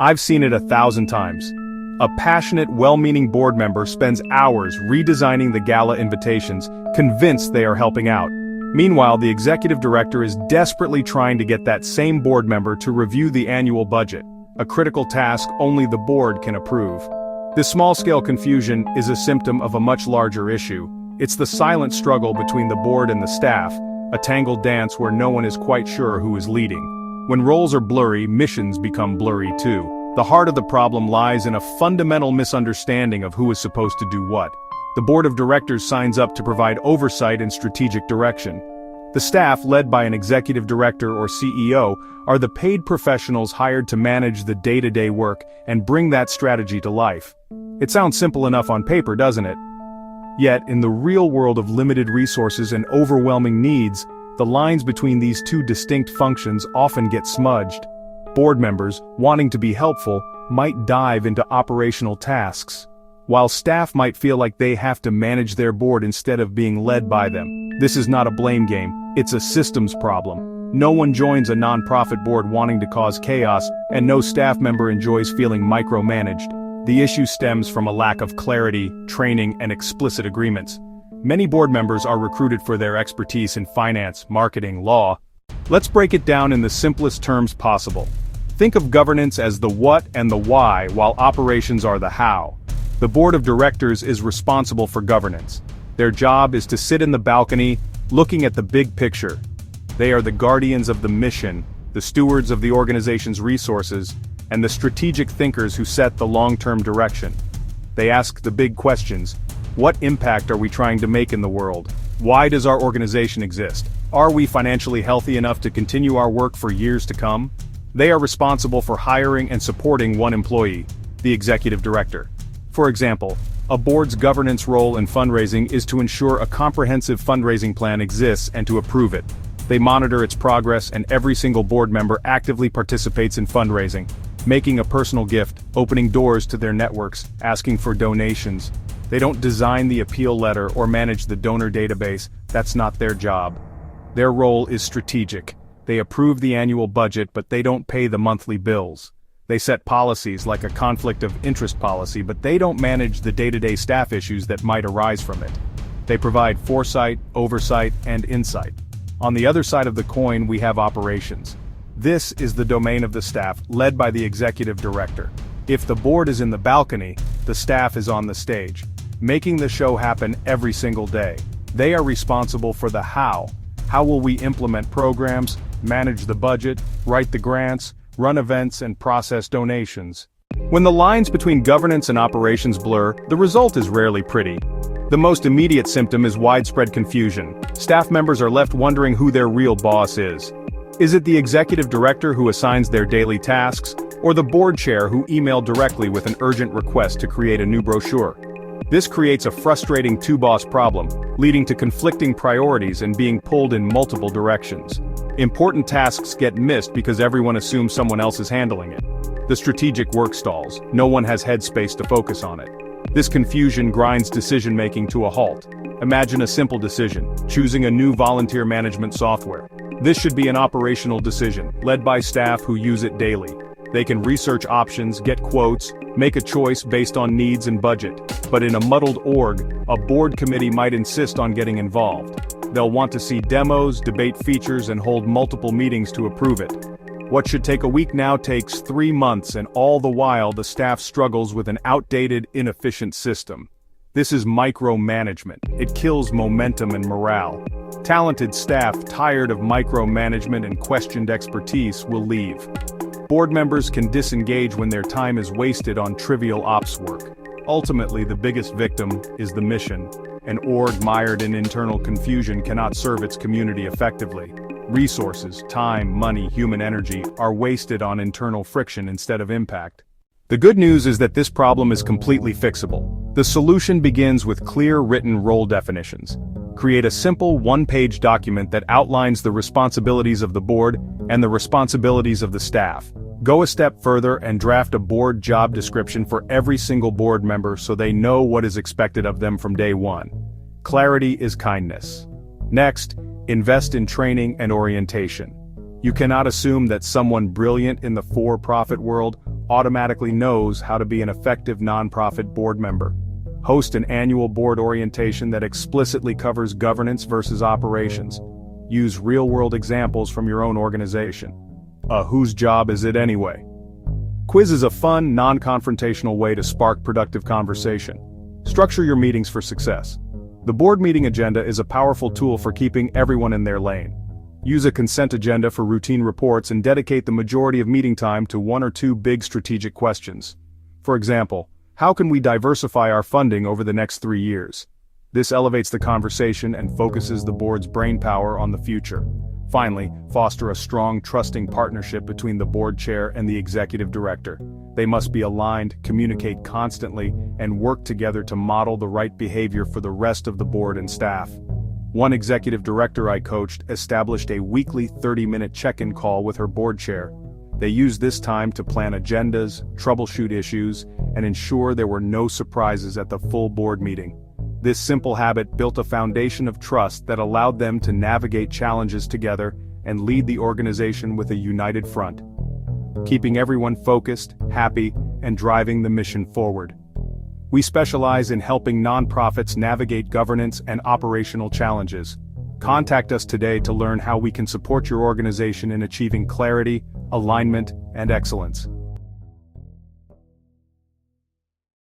I've seen it 1,000 times. A passionate, well-meaning board member spends hours redesigning the gala invitations, convinced they are helping out. Meanwhile, the executive director is desperately trying to get that same board member to review the annual budget, a critical task only the board can approve. This small-scale confusion is a symptom of a much larger issue. It's the silent struggle between the board and the staff, a tangled dance where no one is quite sure who is leading. When roles are blurry, missions become blurry too. The heart of the problem lies in a fundamental misunderstanding of who is supposed to do what. The board of directors signs up to provide oversight and strategic direction. The staff, led by an executive director or CEO, are the paid professionals hired to manage the day-to-day work and bring that strategy to life. It sounds simple enough on paper, doesn't it? Yet, in the real world of limited resources and overwhelming needs, the lines between these two distinct functions often get smudged. Board members, wanting to be helpful, might dive into operational tasks, while staff might feel like they have to manage their board instead of being led by them. This is not a blame game, it's a systems problem. No one joins a non-profit board wanting to cause chaos, and no staff member enjoys feeling micromanaged. The issue stems from a lack of clarity, training, and explicit agreements. Many board members are recruited for their expertise in finance, marketing, law. Let's break it down in the simplest terms possible. Think of governance as the what and the why, while operations are the how. The board of directors is responsible for governance. Their job is to sit in the balcony, looking at the big picture. They are the guardians of the mission, the stewards of the organization's resources, and the strategic thinkers who set the long-term direction. They ask the big questions. What impact are we trying to make in the world? Why does our organization exist? Are we financially healthy enough to continue our work for years to come? They are responsible for hiring and supporting one employee, the executive director. For example, a board's governance role in fundraising is to ensure a comprehensive fundraising plan exists and to approve it. They monitor its progress, and every single board member actively participates in fundraising, making a personal gift, opening doors to their networks, asking for donations. They don't design the appeal letter or manage the donor database. That's not their job. Their role is strategic. They approve the annual budget, but they don't pay the monthly bills. They set policies like a conflict of interest policy, but they don't manage the day-to-day staff issues that might arise from it. They provide foresight, oversight, and insight. On the other side of the coin, we have operations. This is the domain of the staff, led by the executive director. If the board is in the balcony, the staff is on the stage, making the show happen every single day. They are responsible for the how. How will we implement programs, manage the budget, write the grants, run events, and process donations? When the lines between governance and operations blur, the result is rarely pretty. The most immediate symptom is widespread confusion. Staff members are left wondering who their real boss is. Is it the executive director who assigns their daily tasks, or the board chair who emailed directly with an urgent request to create a new brochure? This creates a frustrating two-boss problem, leading to conflicting priorities and being pulled in multiple directions. Important tasks get missed because everyone assumes someone else is handling it. The strategic work stalls. No one has headspace to focus on it. This confusion grinds decision-making to a halt. Imagine a simple decision: choosing a new volunteer management software. This should be an operational decision, led by staff who use it daily. They can research options, get quotes, make a choice based on needs and budget. But in a muddled org, a board committee might insist on getting involved. They'll want to see demos, debate features, and hold multiple meetings to approve it. What should take a week now takes 3 months, and all the while the staff struggles with an outdated, inefficient system. This is micromanagement. It kills momentum and morale. Talented staff, tired of micromanagement and questioned expertise, will leave. Board members can disengage when their time is wasted on trivial ops work. Ultimately, the biggest victim is the mission. An org mired in internal confusion cannot serve its community effectively. Resources, time, money, human energy are wasted on internal friction instead of impact. The good news is that this problem is completely fixable. The solution begins with clear written role definitions. Create a simple one-page document that outlines the responsibilities of the board and the responsibilities of the staff. Go a step further and draft a board job description for every single board member so they know what is expected of them from day one. Clarity is kindness. Next, invest in training and orientation. You cannot assume that someone brilliant in the for-profit world automatically knows how to be an effective nonprofit board member. Host an annual board orientation that explicitly covers governance versus operations. Use real-world examples from your own organization. Whose job is it anyway? Quiz is a fun, non-confrontational way to spark productive conversation. Structure your meetings for success. The board meeting agenda is a powerful tool for keeping everyone in their lane. Use a consent agenda for routine reports and dedicate the majority of meeting time to one or two big strategic questions. For example, how can we diversify our funding over the next 3 years? This elevates the conversation and focuses the board's brainpower on the future. Finally, foster a strong, trusting partnership between the board chair and the executive director. They must be aligned, communicate constantly, and work together to model the right behavior for the rest of the board and staff. One executive director I coached established a weekly 30-minute check-in call with her board chair. They used this time to plan agendas, troubleshoot issues, and ensure there were no surprises at the full board meeting. This simple habit built a foundation of trust that allowed them to navigate challenges together and lead the organization with a united front, keeping everyone focused, happy, and driving the mission forward. We specialize in helping nonprofits navigate governance and operational challenges. Contact us today to learn how we can support your organization in achieving clarity, alignment, and excellence.